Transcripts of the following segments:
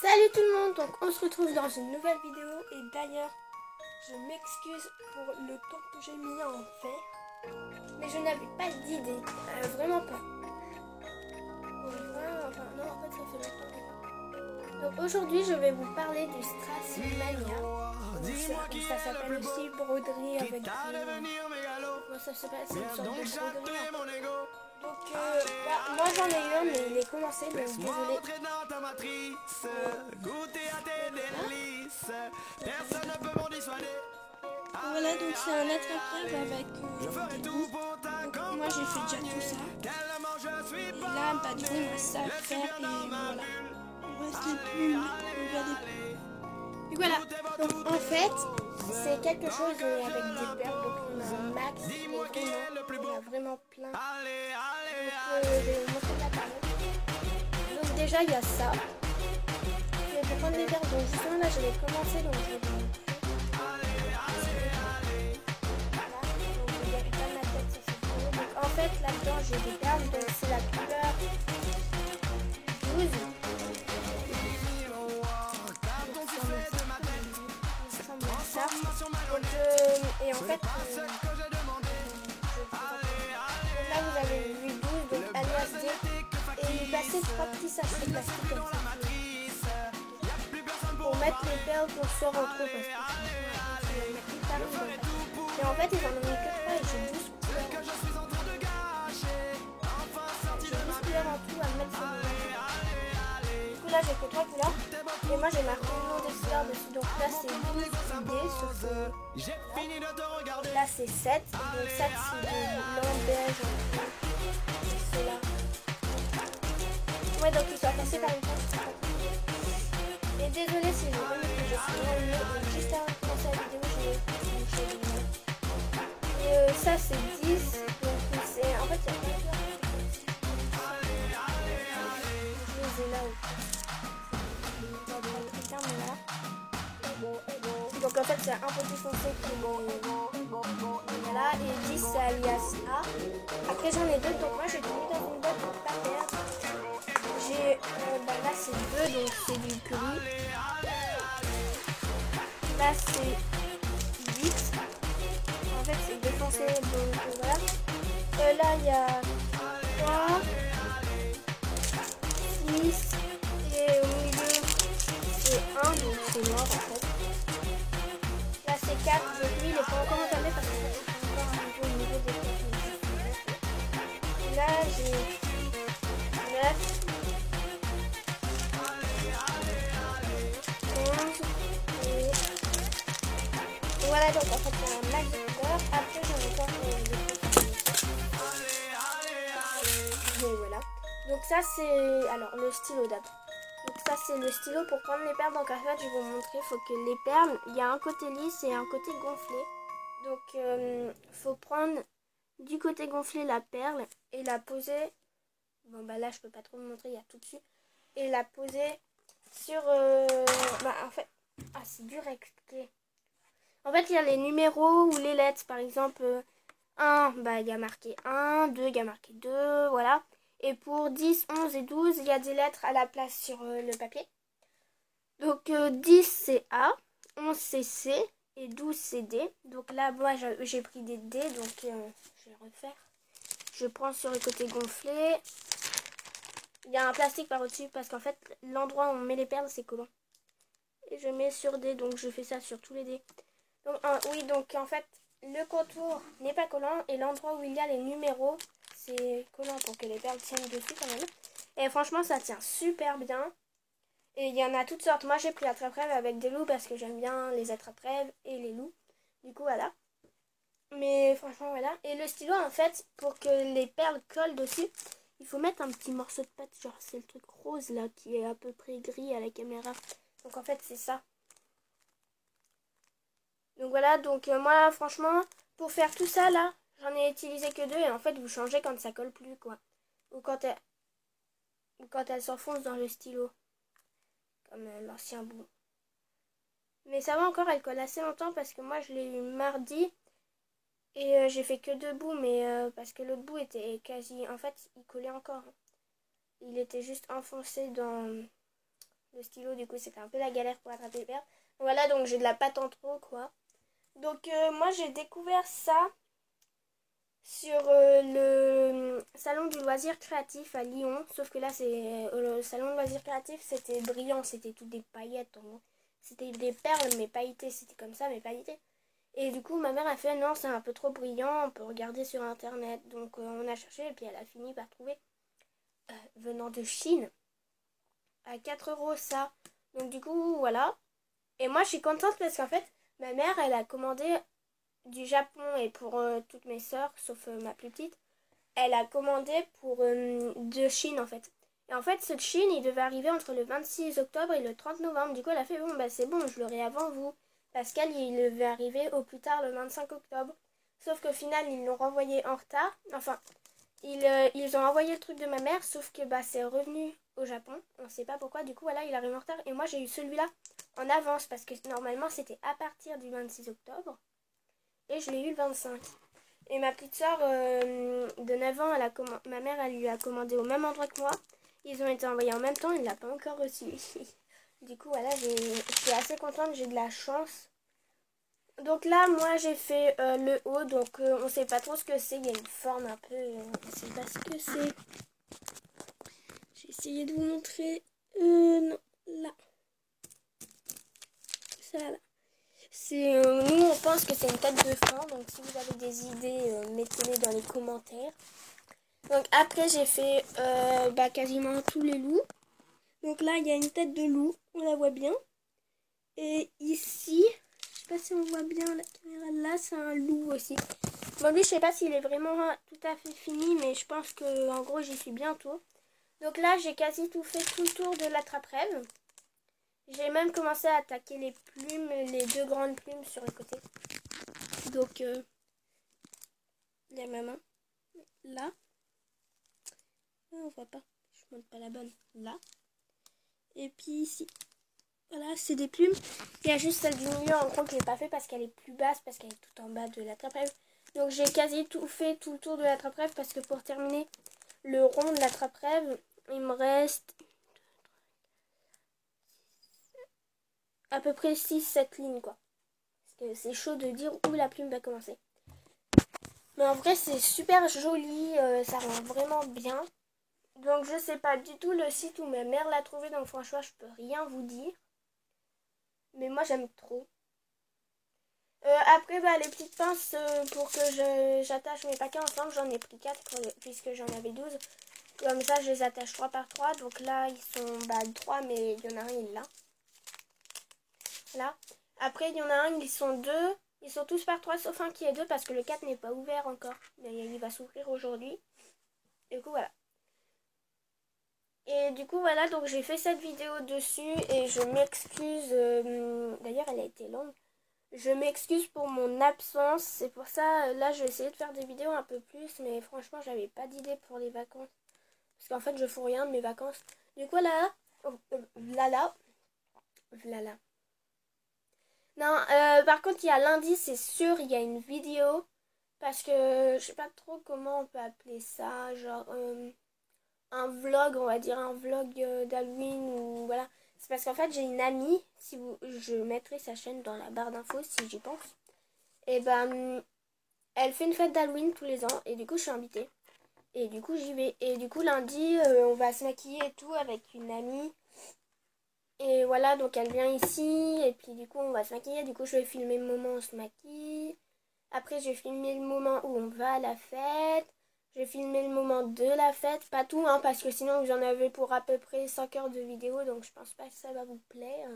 Salut tout le monde, donc on se retrouve dans une nouvelle vidéo et d'ailleurs je m'excuse pour le temps que j'ai mis à en faire, mais je n'avais pas d'idée, vraiment pas. Enfin non, en fait ça fait longtemps. Donc aujourd'hui je vais vous parler du Strassmania, ça s'appelle aussi broderie avec ça s'appelle, c'est une sorte de broderie. Donc moi j'en ai eu un mais il est commencé, donc désolé. Voilà, donc c'est un attrape-rêve avec des bouts. Donc moi j'ai fait déjà tout ça. Et là, bah du coup il me reste ça à faire et voilà. Il me reste les plumes, regardez. Et voilà, donc en fait c'est quelque chose avec des perles, donc on a un max, mais vraiment, on a vraiment plein. Donc je vais vous montrer la palette. Donc déjà il y a ça. Et pour prendre les perles, donc justement là je vais commencer, donc je vais vous montrer. En fait, là-dedans, j'ai des perles, donc c'est la couleur 12. Ça. Donc, et en fait, là, vous avez vu 12, donc alias D. Et il passait 3 petits sachets plastique comme ça. Pour mettre les perles qu'on sort en trop. Et en fait, ils en ont mis que 3 et j'ai 12 couleurs. En tout à mettre sur le... Du coup là j'ai que 3 couleurs et moi j'ai marqué le nom des couleurs dessus, donc là c'est 12 idées sauf que là c'est 7, donc 7 c'est de blanc, beige, c'est là. Ouais, donc ils sont passés par une fois. Et désolé si je remets que je suis dans le nez, juste avant de commencer la vidéo j'ai le nez. Et ça c'est 10, donc c'est en fait il y a plein de couleurs. Donc en fait c'est un peu plus foncé que voilà, et 10 c'est alias A. Après j'en ai deux, donc moi j'ai tout mis dans une boîte pour pas perdre. J'ai là c'est 2, donc c'est du gris. Là c'est 10. En fait c'est défoncé, donc voilà. Là il y a 3, 6 et au milieu c'est 1, donc c'est noir en fait. Là c'est 4, donc lui il est pas encore entamé parce que c'est encore un peu au niveau des techniques. Là j'ai 9, 11 et voilà, donc en fait il y a un max de couleurs. Après j'en ai encore et voilà. Donc ça c'est alors le stylo d'abord. Donc ça c'est le stylo pour prendre les perles. Donc en fait je vais vous montrer, il faut que les perles, il y a un côté lisse et un côté gonflé. Donc faut prendre du côté gonflé la perle et la poser. Bon bah là je peux pas trop vous montrer, il y a tout dessus. Et la poser sur en fait c'est dur à expliquer. En fait il y a les numéros ou les lettres, par exemple 1, bah il y a marqué 1, 2, il y a marqué 2, voilà. Et pour 10, 11 et 12, il y a des lettres à la place sur le papier. Donc 10 c'est A, 11 c'est C et 12 c'est D. Donc là moi j'ai pris des D, donc je vais refaire. Je prends sur le côté gonflé. Il y a un plastique par au-dessus parce qu'en fait l'endroit où on met les perles c'est collant. Et je mets sur D, donc je fais ça sur tous les D. Donc oui, donc en fait le contour n'est pas collant et l'endroit où il y a les numéros c'est collant pour que les perles tiennent dessus quand même. Et franchement ça tient super bien. Et il y en a toutes sortes. Moi j'ai pris attrape-rêve avec des loups parce que j'aime bien les attrape-rêves et les loups. Du coup voilà. Mais franchement voilà. Et le stylo en fait, pour que les perles collent dessus, il faut mettre un petit morceau de pâte. Genre c'est le truc rose là qui est à peu près gris à la caméra. Donc en fait c'est ça. Donc voilà, donc moi franchement pour faire tout ça là, j'en ai utilisé que 2 et en fait vous changez quand ça colle plus quoi. Ou quand elle s'enfonce dans le stylo. Comme l'ancien bout. Mais ça va encore, elle colle assez longtemps parce que moi je l'ai eu mardi et j'ai fait que 2 bouts, mais parce que l'autre bout était quasi, en fait il collait encore. Il était juste enfoncé le stylo, du coup c'était un peu la galère pour attraper les perles. Voilà, donc j'ai de la pâte en trop quoi. Donc moi j'ai découvert ça sur le salon du loisir créatif à Lyon. Sauf que là c'est le salon de loisir créatif, c'était brillant, c'était tout des paillettes en gros. C'était des perles mais pailletées, c'était comme ça mais pailletées. Et du coup ma mère a fait non c'est un peu trop brillant, on peut regarder sur internet. Donc on a cherché et puis elle a fini par trouver venant de Chine à 4 € ça. Donc du coup voilà. Et moi je suis contente parce qu'en fait ma mère elle a commandé du Japon et pour toutes mes sœurs sauf ma plus petite. Elle a commandé pour de Chine en fait. Et en fait ce de Chine il devait arriver entre le 26 octobre et le 30 novembre. Du coup elle a fait bon bah c'est bon je l'aurai avant vous. Parce qu'elle il devait arriver au plus tard le 25 octobre. Sauf qu'au final ils l'ont renvoyé en retard. Enfin ils ont envoyé le truc de ma mère, sauf que bah c'est revenu au Japon. On sait pas pourquoi, du coup voilà, il arrive en retard. Et moi j'ai eu celui-là en avance parce que normalement c'était à partir du 26 octobre. Et je l'ai eu le 25. Et ma petite soeur de 9 ans, ma mère elle lui a commandé au même endroit que moi. Ils ont été envoyés en même temps, il ne l'a pas encore reçu. Du coup voilà, je suis assez contente, j'ai de la chance. Donc là, moi j'ai fait le haut, donc on sait pas trop ce que c'est. Il y a une forme un peu, on sait pas ce que c'est. J'ai essayé de vous montrer. Non, là. Ça là. C'est, nous on pense que c'est une tête de fin, donc si vous avez des idées, mettez-les dans les commentaires. Donc après j'ai fait bah, quasiment tous les loups. Donc là il y a une tête de loup, on la voit bien. Et ici, je sais pas si on voit bien la caméra, là c'est un loup aussi. Bon lui je sais pas s'il est vraiment tout à fait fini, mais je pense que en gros j'y suis bientôt. Donc là j'ai quasi tout fait, tout le tour de l'attrape-rêve. J'ai même commencé à attaquer les plumes, les deux grandes plumes sur le côté. Donc il y a ma main là. Ah, on voit pas, je montre pas la bonne là. Et puis ici. Voilà, c'est des plumes. Il y a juste celle du milieu en gros que j'ai pas fait parce qu'elle est plus basse, parce qu'elle est tout en bas de l'attrape-rêve. Donc j'ai quasi tout fait, tout le tour de l'attrape-rêve parce que pour terminer le rond de l'attrape-rêve, il me reste à peu près 6-7 lignes quoi. Parce que c'est chaud de dire où la plume va commencer. Mais en vrai c'est super joli, ça rend vraiment bien. Donc je sais pas du tout le site où ma mère l'a trouvé, donc franchement je peux rien vous dire. Mais moi j'aime trop. Après bah, les petites pinces pour que j'attache mes paquets ensemble, j'en ai pris 4 puisque j'en avais 12. Comme ça je les attache 3 par 3. Donc là ils sont 3 mais il y en a un il est là. Là. Après il y en a un, ils sont 2. Ils sont tous par 3 sauf un qui est 2 parce que le 4 n'est pas ouvert encore. Mais il va s'ouvrir aujourd'hui. Du coup voilà. Et du coup voilà, donc j'ai fait cette vidéo dessus et je m'excuse. D'ailleurs elle a été longue. Je m'excuse pour mon absence. C'est pour ça, là je vais essayer de faire des vidéos un peu plus. Mais franchement j'avais pas d'idée pour les vacances. Parce qu'en fait je fous rien de mes vacances. Du coup là, là. Non, par contre il y a lundi c'est sûr, il y a une vidéo. Parce que je sais pas trop comment on peut appeler ça. Genre un vlog, on va dire un vlog d'Halloween ou voilà. C'est parce qu'en fait j'ai une amie, je mettrai sa chaîne dans la barre d'infos si j'y pense. Et ben elle fait une fête d'Halloween tous les ans et du coup je suis invitée. Et du coup j'y vais. Et du coup lundi on va se maquiller et tout avec une amie. Et voilà donc elle vient ici et puis du coup on va se maquiller. Du coup je vais filmer le moment où on se maquille. Après je vais filmer le moment où on va à la fête. Je vais filmer le moment de la fête, pas tout, hein, parce que sinon vous en avez pour à peu près 5 heures de vidéo, donc je pense pas que ça va vous plaire.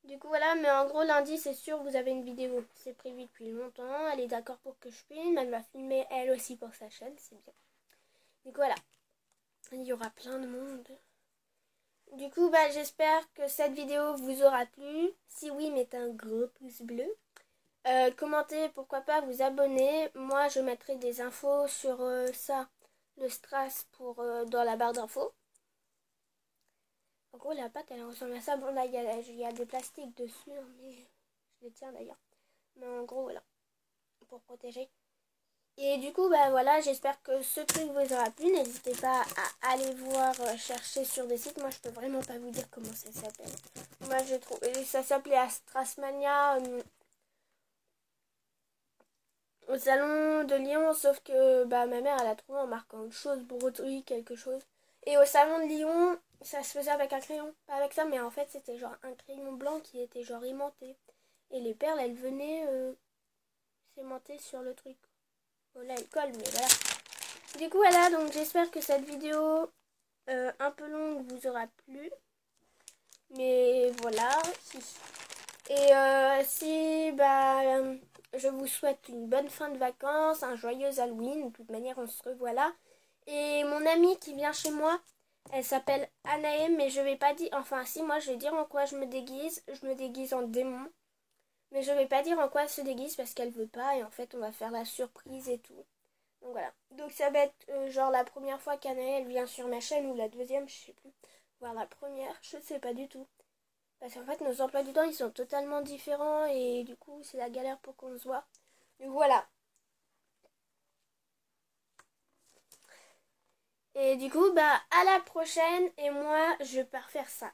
Du coup voilà, mais en gros lundi c'est sûr vous avez une vidéo, c'est prévu depuis longtemps, elle est d'accord pour que je filme, elle va filmer elle aussi pour sa chaîne, c'est bien. Du coup voilà, il y aura plein de monde. Du coup bah j'espère que cette vidéo vous aura plu, si oui mettez un gros pouce bleu. Commentez, pourquoi pas vous abonner. Moi je mettrai des infos sur ça, le strass pour dans la barre d'infos. En gros la pâte elle ressemble à ça. Bon là il y a des plastiques dessus, hein, mais je les tiens d'ailleurs. Mais en gros voilà, pour protéger. Et du coup, bah voilà, j'espère que ce truc vous aura plu. N'hésitez pas à aller voir, chercher sur des sites. Moi, je peux vraiment pas vous dire comment ça s'appelle. Moi, je trouve, ça s'appelait Astrasmania au salon de Lyon, sauf que bah ma mère, elle a trouvé en marquant autre chose, broderie, quelque chose. Et au salon de Lyon, ça se faisait avec un crayon, pas avec ça, mais en fait, c'était genre un crayon blanc qui était genre aimanté. Et les perles, elles venaient s'aimanter sur le truc. Bon, là, elle colle, mais voilà. Du coup, voilà, donc j'espère que cette vidéo un peu longue vous aura plu. Mais voilà. Et si, bah, je vous souhaite une bonne fin de vacances, un joyeux Halloween. De toute manière, on se revoit là. Et mon amie qui vient chez moi, elle s'appelle Anaëm, mais je vais pas dire. Enfin, si, moi, je vais dire en quoi je me déguise. Je me déguise en démon. Mais je vais pas dire en quoi elle se déguise parce qu'elle veut pas. Et en fait, on va faire la surprise et tout. Donc voilà. Donc ça va être genre la première fois qu'Anaël vient sur ma chaîne ou la deuxième, je sais plus. Voire la première, je sais pas du tout. Parce qu'en fait nos emplois du temps ils sont totalement différents et du coup c'est la galère pour qu'on se voit. Donc voilà. Et du coup bah à la prochaine et moi je pars faire ça.